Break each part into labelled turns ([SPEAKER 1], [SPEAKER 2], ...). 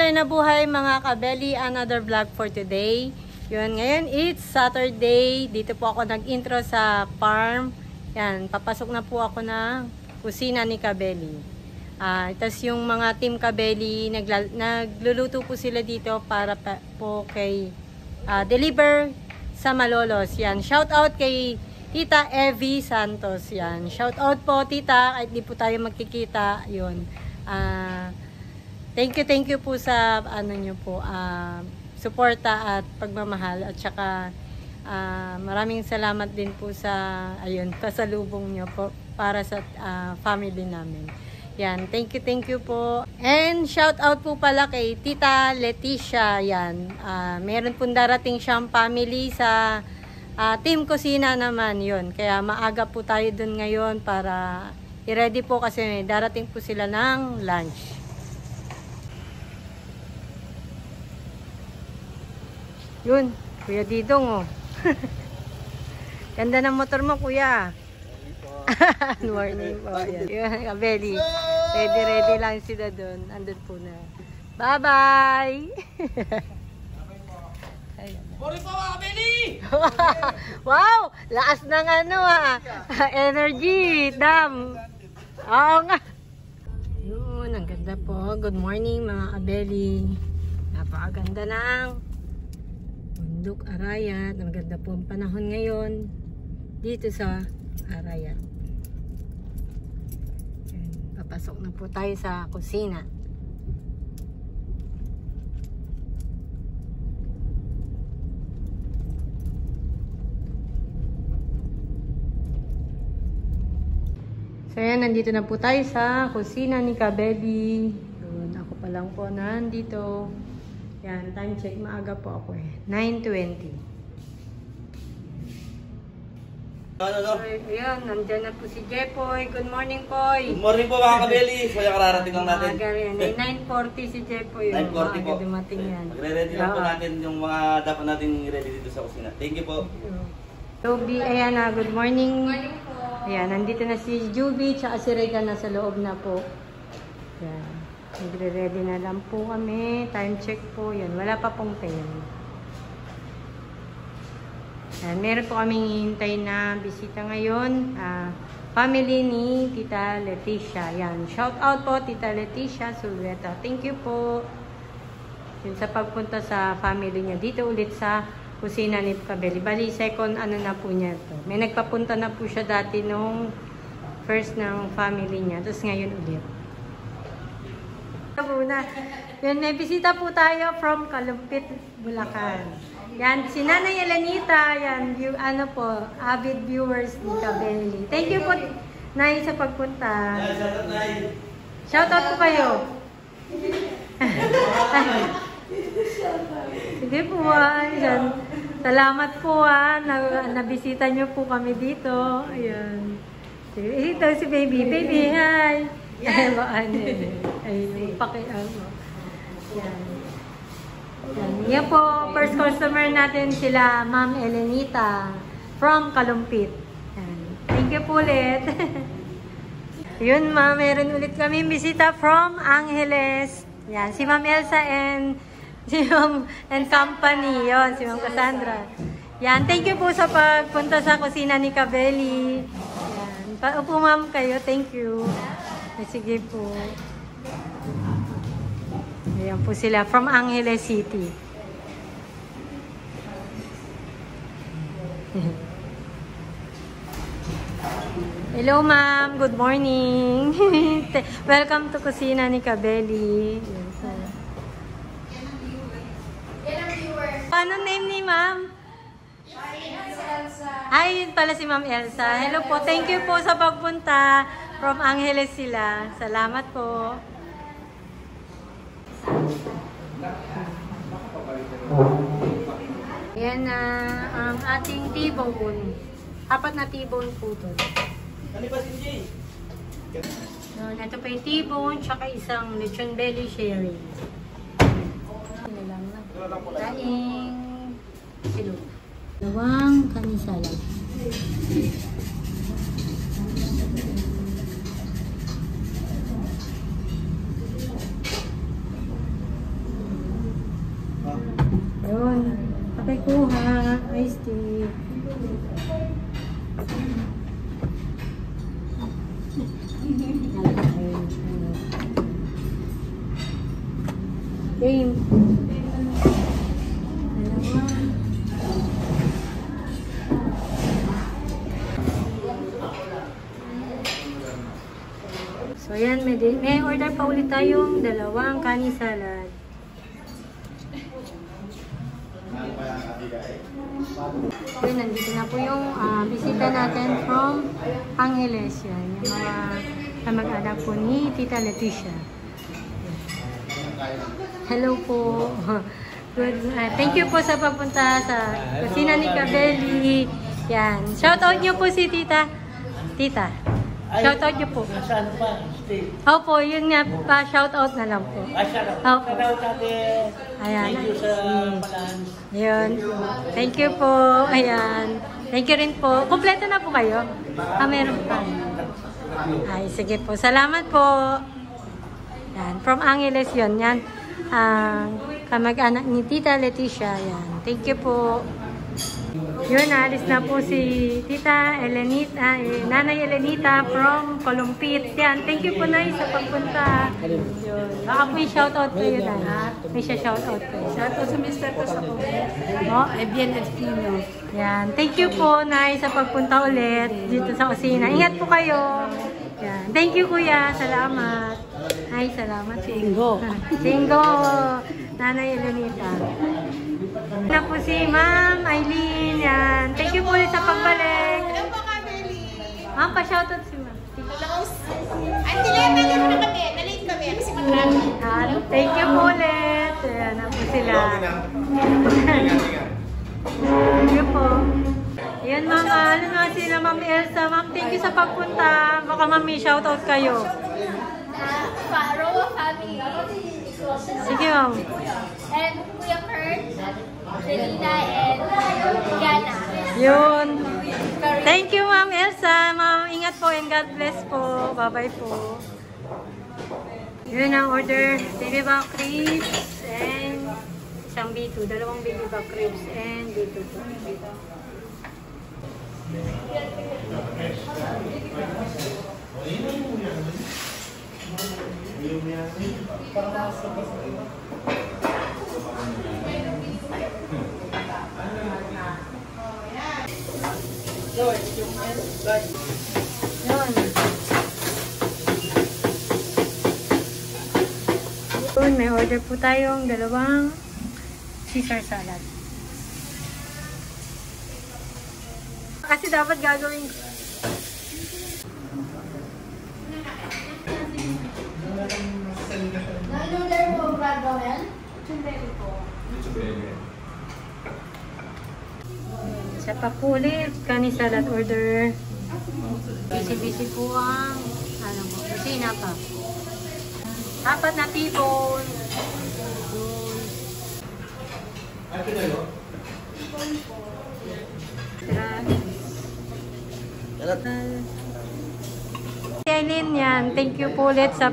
[SPEAKER 1] tayo na buhay mga kabeli, another vlog for today. Yun, ngayon it's Saturday. Dito po ako nag-intro sa farm. Yan, papasok na po ako ng kusina ni Kabeli. Tapos yung mga team Kabeli, nagluluto po sila dito para po kay deliver sa Malolos. Yan, shout out kay Tita Evie Santos. Yan, shout out po tita, kahit di po tayo magkikita. Yun, thank you po sa ano nyo po, suporta at pagmamahal, at saka maraming salamat din po sa ayun, pasalubong nyo po para sa family namin. Yan, thank you po. And shout out po pala kay Tita Leticia. Yan, meron pong darating siyang family sa Team Kusina naman. Yun, kaya maaga po tayo dun ngayon para i-ready po kasi darating po sila ng lunch. Yun, Kuya Didong, oh. Ganda ng motor mo, Kuya. Morning po. Yan, Kabeli. Ready lang sila doon. Andun po na. Bye-bye!
[SPEAKER 2] Morning po, mga Kabeli!
[SPEAKER 1] Wow! Lakas ng ano, energy. Dam. Oo nga. Yun, ang ganda po. Good morning, mga Kabeli. Napakaganda ng bundok Arayat. Ang ganda po ang panahon ngayon dito sa Arayat. Papasok na po tayo sa kusina. So yan, nandito na po tayo sa kusina ni Kabeli. Yun, ako pa lang po nandito. Yan, time check, maaga po ako 9:20. So, ayan, nandyan na po si Jepoy. Good morning, Poy.
[SPEAKER 2] Good morning po, mga Kabeli. So, yung kararating lang natin.
[SPEAKER 1] Maaga rin. 9:40 si Jepoy.
[SPEAKER 2] 9:40 po.
[SPEAKER 1] Dumating yan.
[SPEAKER 2] Magre-ready lang po natin yung mga dapat natin i-ready dito sa kusina. Thank you po.
[SPEAKER 1] Juby, ayan na. Good morning. Good morning po. Ayan, nandito na si Juby, tsaka si Regan nasa loob na po. Ayan. Nagre-ready na lang po kami. Time check po. Yan, wala pa pong 10. Yan, meron po kaming hihintay na bisita ngayon. Family ni Tita Leticia. Yan, shout out po Tita Leticia Sulveta. Thank you po. Yun, sa pagpunta sa family niya. Dito ulit sa kusina ni Kabeli. Bali, second ano na po niya to. May nagpapunta na po siya dati nung first ng family niya. Tapos ngayon ulit. Muna. Yan, may bisita po tayo from Kalumpit, Bulacan. Yan, si Nanay Elenita, yan, ano po, avid viewers ni Kabeli. Thank you po, Nay, sa pagpunta. Shout out po kayo. Sige po, yan. Salamat po, nabisita niyo po kami dito. Ayan. Ito si Baby. Baby, hi! Yan. Ay, pakiano. Yan. Yan po, first customer natin sila, Ma'am Elenita from Kalumpit. Yan. Thank you po ulit. Yun, Ma'am, meron ulit kami bisita from Angeles. Yan, si Ma'am Elsa and si Ma'am and company. Yun, si Ma'am Cassandra. Yan, thank you po sa pagpunta sa kusina ni Kabeli. Yan, paupo Ma'am kayo, thank you. Sige po. Ayan po sila from Angeles City. Hello ma'am, good morning. Welcome to kusina ni Kabeli. Ano name ni ma'am? Ay, yun pala si Ma'am Elsa. Hello po, thank you po sa pagpunta. From Angeles sila. Salamat po. Yan na ang ating T-bone. 4 na T-bone po ito. Ito pa yung T-bone, tsaka isang lechon belly sharing. Sino lang na. Kaing silog. 2 kanisalag. Shrimp. So, ayan, may order pa ulit tayong dalawang kanin salad. Yun, nandito na po yung bisita natin from Angeles. Yan, yung mga kamag-anak po ni Tita Leticia. Hello po. Good. Thank you po sa pagpunta sa kusina ni Cabelli. Yan. Shoutout nyo po si Tita. Tita. Shoutout nyo po.
[SPEAKER 3] Saan pa? Stay.
[SPEAKER 1] Opo, yun nga pa. Shoutout na lang po.
[SPEAKER 3] Shoutout.
[SPEAKER 1] Opo.
[SPEAKER 3] Shoutout natin.
[SPEAKER 1] Ayan.
[SPEAKER 3] Thank you sa palaan.
[SPEAKER 1] Yun. Thank you po. Ayan. Thank you rin po. Kompleto na po kayo? Meron pa. Ay, sige po. Salamat po. Yan. From Angeles yun. Yan. Kamag-anak ni Tita Leticia. Yan. Thank you po. Yun, alis na po si Tita Elenita, Nanay Elenita from Columpit. Yan, thank you po Nay sa pagpunta. Yun. Baka po i-shoutout kayo na. May siya shoutout kayo.
[SPEAKER 4] Shoutout sa Mr. ko sa Ebian Espino.
[SPEAKER 1] Yan, thank you po Nay sa pagpunta ulit dito sa kusina. Ingat po kayo. Yan, thank you Kuya. Salamat. Ay, salamat.
[SPEAKER 4] Singgo.
[SPEAKER 1] Singgo. Nanay Elenita. Na po si Ma'am Aileen. Yan. Thank you po ulit sa pagbalik.
[SPEAKER 5] Hello po, Kabeli.
[SPEAKER 1] Ma'am, pa-shoutout si Ma'am.
[SPEAKER 5] Hello. Ate Lena, na kami. Nalate kami kasi mag-rally.
[SPEAKER 1] Thank you po ulit. Ayan na po sila. Thank you po. Ayan Ma'am, ano na sila Ma'am Elsa. Ma'am, thank you sa pagpunta. Baka Ma'am, may shoutout kayo.
[SPEAKER 5] Roa family.
[SPEAKER 1] Sige Ma'am.
[SPEAKER 5] And Kuya Kurt, Selena, and Gana.
[SPEAKER 1] Yun. Thank you Ma'am Elsa. Ma'am, ingat po and God bless po. Bye-bye po. Yun ang order. Baby back ribs and isang B2. Dalawang baby back ribs and B2 po. Yun, may order po tayong dalawang Caesar salad. Kasi dapat gagawin
[SPEAKER 5] Nag-order mo gagawin? Chumberi po.
[SPEAKER 1] sa papulit, kanin salad order. Busy-busy po ang ano mo, kusina pa. Apat na tipon. Eileen, yan. Thank you po ulit sa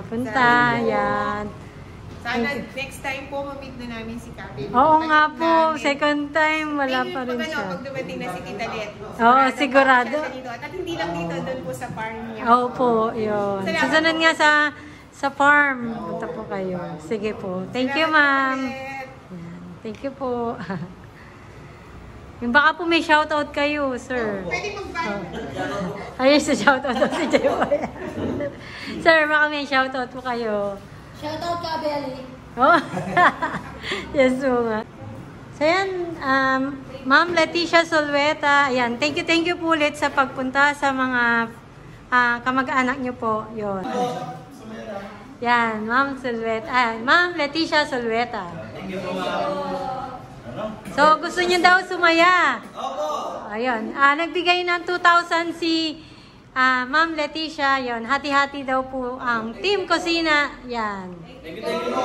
[SPEAKER 1] punta. Yan.
[SPEAKER 4] Sana next time po ma-meet na namin si Captain.
[SPEAKER 1] Oo nga po. Second time, wala pa rin siya.
[SPEAKER 4] Pag dumating na si Tita Let.
[SPEAKER 1] Oo, sigurado.
[SPEAKER 4] At hindi lang dito, doon po sa farm niya.
[SPEAKER 1] Oo po, yun. Susunod nga sa farm. Punta po kayo. Sige po. Thank you, ma'am. Thank you po. Yung baka po may shoutout kayo, sir.
[SPEAKER 4] Pwede mag-ban.
[SPEAKER 1] Ayun, sa shoutout daw si Jeboy. Sir, baka may shoutout po kayo.
[SPEAKER 5] Shoutout ka, Belly.
[SPEAKER 1] Oh. Yes po nga. So yan, Ma'am Leticia Solweta. Ayan, thank you po ulit sa pagpunta sa mga kamag-anak nyo po. Yun. Yan, Ma'am Solweta. Ma'am Leticia Solweta. So, gusto niyo daw sumaya? Opo. Ayun. Nagbigay ng 2,000 si Ma'am Leticia. Yun. Hati-hati daw po ang Team Kusina. Yan.
[SPEAKER 2] Thank you po.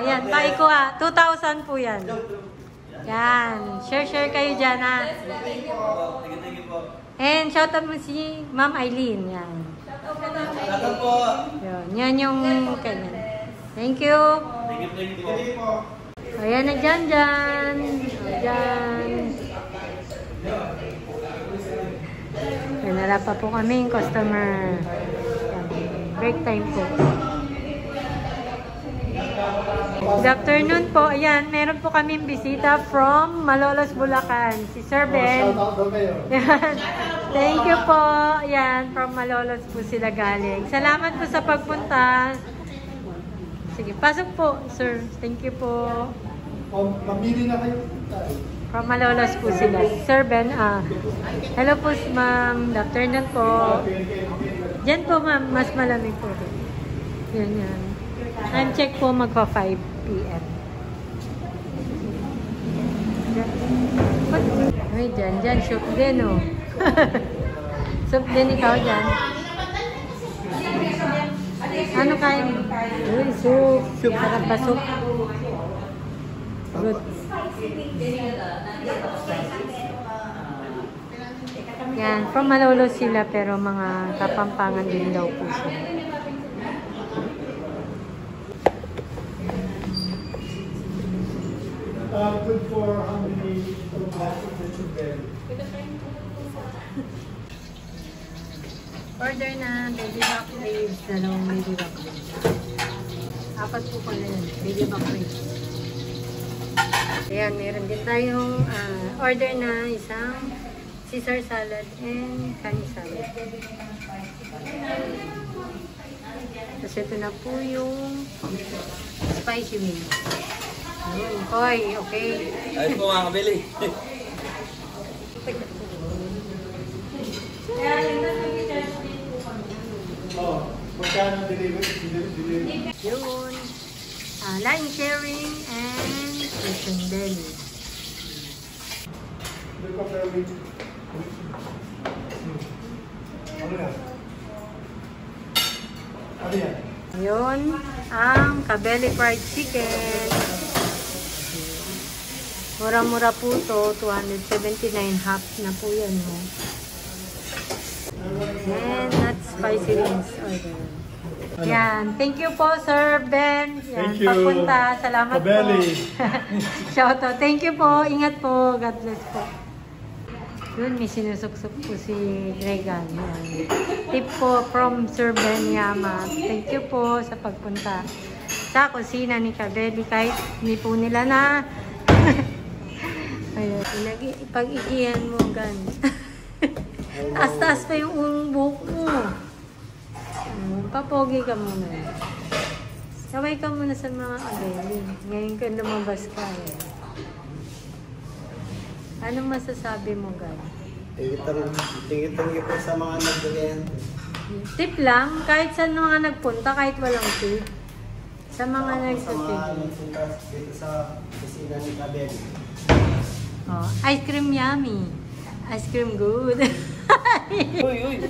[SPEAKER 1] Yan. Paiko 2,000 po yan. Yan. Share kayo dyan ha.
[SPEAKER 2] Thank you po.
[SPEAKER 1] And shoutout mo si Ma'am Aileen. Yan.
[SPEAKER 2] Shoutout po.
[SPEAKER 1] Yun. Yan yung kanya. Thank you.
[SPEAKER 2] Thank you po.
[SPEAKER 1] Ayan na dyan. Dyan. Nala pa po kami yung customer. Break time po. Good afternoon po. Ayan, meron po kaming bisita from Malolos, Bulacan. Si Sir Ben. Ayan. Thank you po. Ayan, from Malolos po sila galing. Salamat po sa pagpunta. Sige, pasok po, sir. Thank you po.
[SPEAKER 6] Mamili na kayo.
[SPEAKER 1] From Malolos po sila. Sir Ben, hello po, ma'am. Good afternoon po. Diyan po, ma'am. Mas malamig po. Yan, yan. Time check po magpa 5 p.m. Ay, dyan. Soup din, oh. Soup din ikaw dyan. Ano kain? Uy, soup. Sarap ba soup? Good. Yan, from Malolos sila pero mga Kapampangan din daw po sila.
[SPEAKER 6] Good for how many plastic that you get?
[SPEAKER 1] Order na baby back ribs. Dalawang baby back ribs. 4 po pala yun. Baby back ribs. Ayan, meron din tayong order na isang Caesar salad and kani salad. Tapos ito na po yung spicy wings. Ayun, Koy, okay.
[SPEAKER 2] Ayos po mga kabili.
[SPEAKER 6] Oh, magkano delivery?
[SPEAKER 1] Yun. Line sharing and chicken belly.
[SPEAKER 6] Ano yan?
[SPEAKER 1] Yun, ang kabeli fried chicken. Mura-mura po to, 279 half na po yan. No? And that's spicy wings order. Yan, thank you po Sir Ben. Yan,
[SPEAKER 6] Thank you.
[SPEAKER 1] Pagpunta, salamat
[SPEAKER 6] Kabeli.
[SPEAKER 1] po. Shout out, thank you po, ingat po, God bless po. Yun, may sinusuksok po si Regan. Yan. Tip po from Sir Ben Yama. Thank you po sa pagpunta sa kusina ni Kabeli. Kahit hindi po nila na ayun, pag-igihan mo gan. Taas-taas pa yung buhok mo. Papogi ka muna. Saway ka muna sa mga Kabeli. Ngayon ka lumabas ka. Anong masasabi mo, gan?
[SPEAKER 7] Thank you po sa mga nagbigyan.
[SPEAKER 1] Tip lang, kahit sa mga nagpunta, kahit walang tip. Sa mga nagpunta
[SPEAKER 7] dito sa kusina ni Kabeli.
[SPEAKER 1] Oh, ice cream yummy. Ice cream good.
[SPEAKER 2] Uy.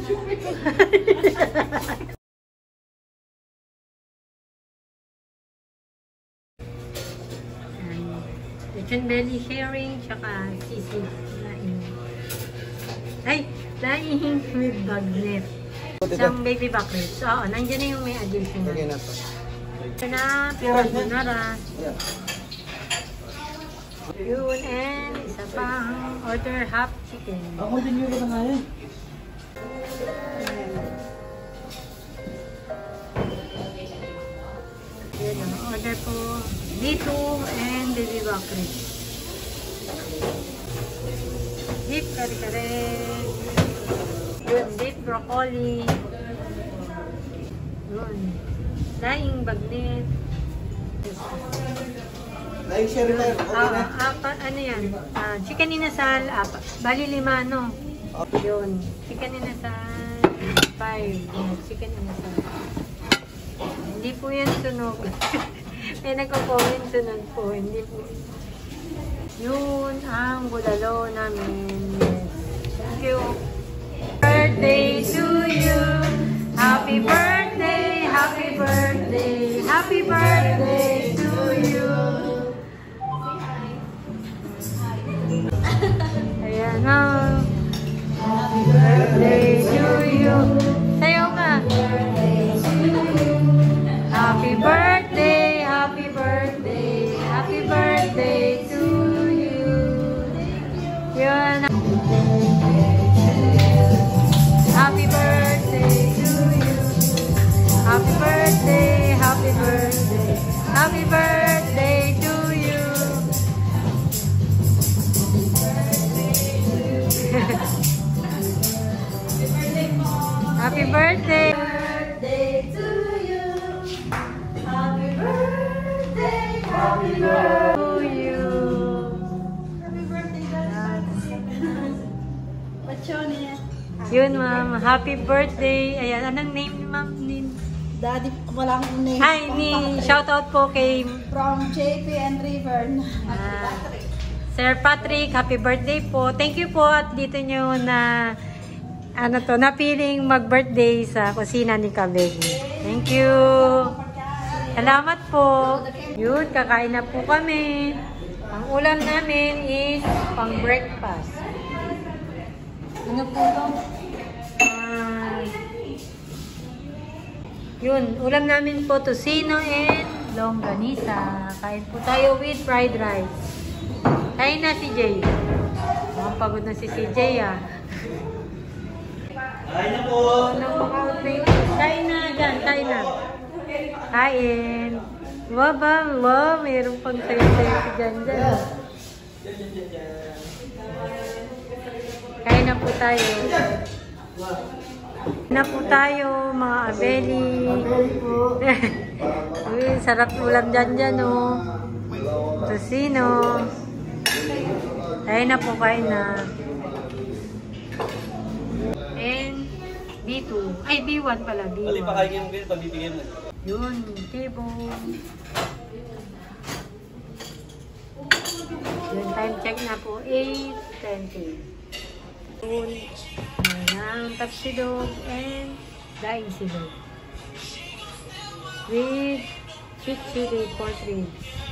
[SPEAKER 1] Chicken belly sharing, tsaka sisig. Laing with bagnet. Isang baby back ribs. Oo, nandiyan na yung may additional.
[SPEAKER 7] Okay na to.
[SPEAKER 1] Ito na, carbonara. Yun, and isa pang order half chicken.
[SPEAKER 3] Ako din yun na nga yun.
[SPEAKER 1] Yun, order po dito and baby back ribs. Beef kare-kare. Yun, beef broccoli. Yun. Daing bagnet.
[SPEAKER 7] Like, share tayo. Okay na.
[SPEAKER 1] Ano yan? Chicken inasal, bali 5, no? Yun. Chicken inasal, 5. Chicken inasal. Hindi po yan sunog. May nagko-comment sunog po. Hindi po. Yun ang bulalo namin. Yes. Thank you. Birthday to you. Happy birthday, happy birthday, happy birthday to you. Ayan na. Happy birthday to you. Sayaw ka. Happy birthday, happy birthday, happy birthday to you. Yun. Happy birthday to you. Happy birthday, happy birthday. Yun, ma'am. Happy birthday. Ayan, anong name ni ma'am?
[SPEAKER 8] Daddy, walang name.
[SPEAKER 1] Hi, shout out po kay
[SPEAKER 8] From JP and River.
[SPEAKER 1] Sir Patrick. Happy birthday po. Thank you po at dito nyo na napiling mag-birthday sa kusina ni Kabeg. Thank you. Salamat po. Yun, kakain na po kami. Ang ulam namin is pang breakfast. Ano po ito? Yun, ulam namin po tocino and longganisa. Kain po tayo with fried rice. Kain na si Jay. Pagod na si CJ ah.
[SPEAKER 2] Kain na po!
[SPEAKER 1] Kain na dyan, kain na. Kain. Wow, mayroon pang sayo-sayo si Jan dyan. Kain na po tayo. Na po tayo, mga abeli. Uy, sarap ulam dyan, oh. Tocino. Kain na po, kain na. And B2. Ay, B1 pala, B1.
[SPEAKER 2] Bali pa kain mo kayo, pabibigyan mo.
[SPEAKER 1] Yun, tibo. Yun, time check na po, 8:20. Yun, ang tapsidog and daing silog. With chick chili pork ribs.